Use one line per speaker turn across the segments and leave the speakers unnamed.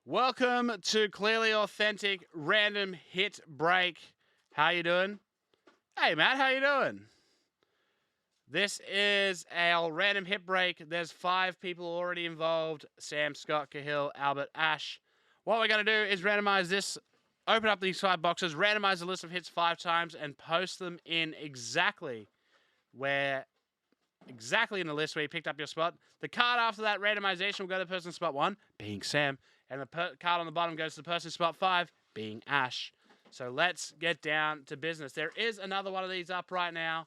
Welcome to Clearly Authentic Random Hit Break. How you doing? Hey, Matt, how you doing? This is our random hit break. There's 5 people already involved. Sam, Scott, Cahill, Albert, Ash. What we're going to do is randomize this, open up these 5 boxes, randomize the list of hits 5 times, and post them in exactly in the list where you picked up your spot. The card after that randomization will go to the person in spot 1, being Sam, and the card on the bottom goes to the person in spot 5, being Ash. So let's get down to business. There is another one of these up right now.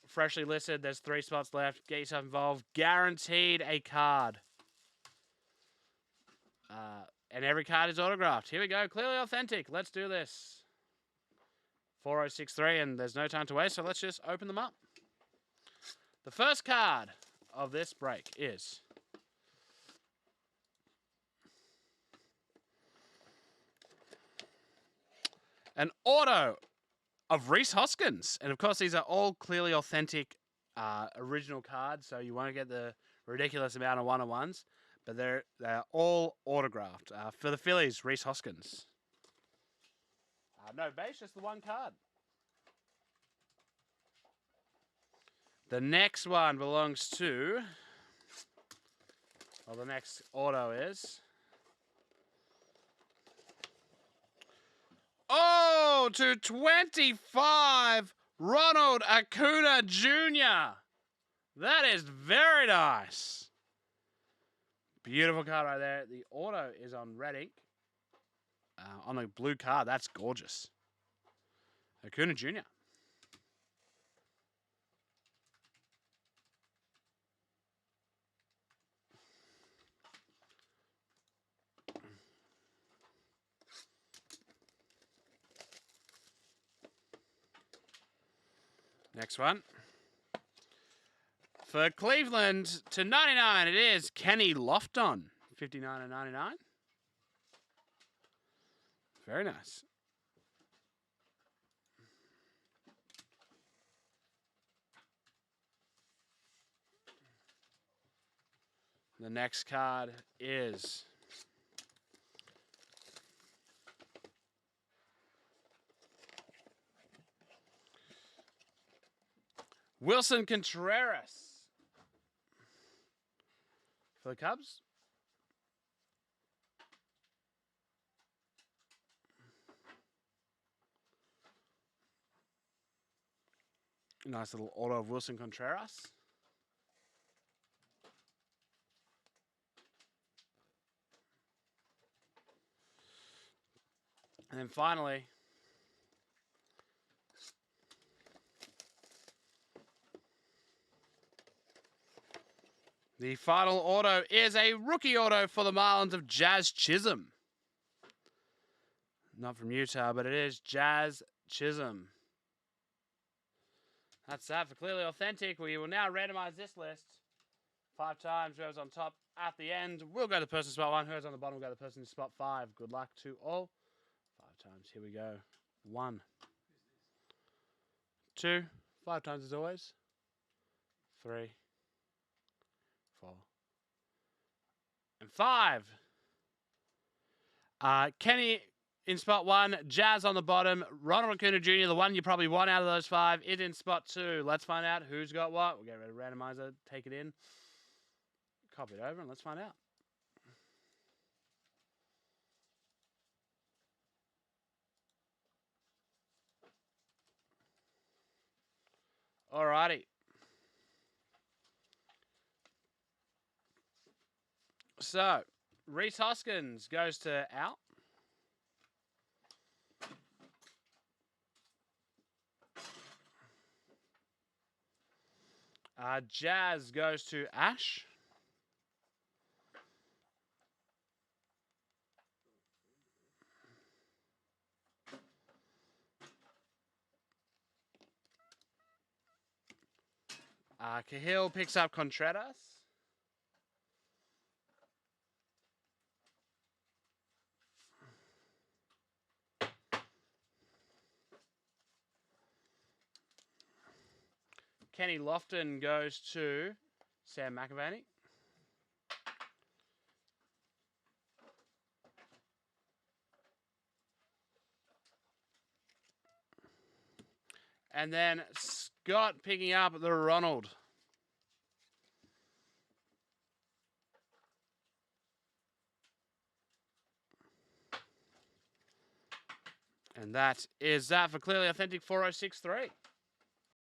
Freshly listed. There's 3 spots left. Get yourself involved. Guaranteed a card. And every card is autographed. Here we go. Clearly Authentic. Let's do this. 4063, and there's no time to waste, so let's just open them up. The first card of this break is an auto of Rhys Hoskins. And of course, these are all Clearly Authentic original cards, so you won't get the ridiculous amount of one-on-ones, but they're all autographed. For the Phillies, Rhys Hoskins. No base, just the one card. The next one belongs to, well, the next auto is, oh, to 25, Ronald Acuna Jr. That is very nice. Beautiful card right there. The auto is on red ink. On the blue card, that's gorgeous. Acuna Jr. Next one. For Cleveland, to 99, it is Kenny Lofton. 59 and 99. Very nice. The next card is Wilson Contreras for the Cubs. Nice little auto of Wilson Contreras. And then finally, the final auto is a rookie auto for the Marlins of Jazz Chisholm. Not from Utah, but it is Jazz Chisholm. That's that for Clearly Authentic. We will now randomize this list 5 times. Whoever's on top at the end will go to the person in spot 1. Whoever's on the bottom will go to the person in spot 5. Good luck to all. 5 times. Here we go. 1, 2, 5 times as always. 3, 4, and 5. Kenny in spot 1, Jazz on the bottom, Ronald Acuna Jr., the one you probably want out of those 5, is in spot 2. Let's find out who's got what. We'll get rid of randomizer, take it in, copy it over, and let's find out. Alrighty. So, Rhys Hoskins goes to Al. Jazz goes to Ash. Cahill picks up Contreras. Kenny Lofton goes to Sam McAvaney. And then Scott picking up the Ronald. And that is that for Clearly Authentic 4063.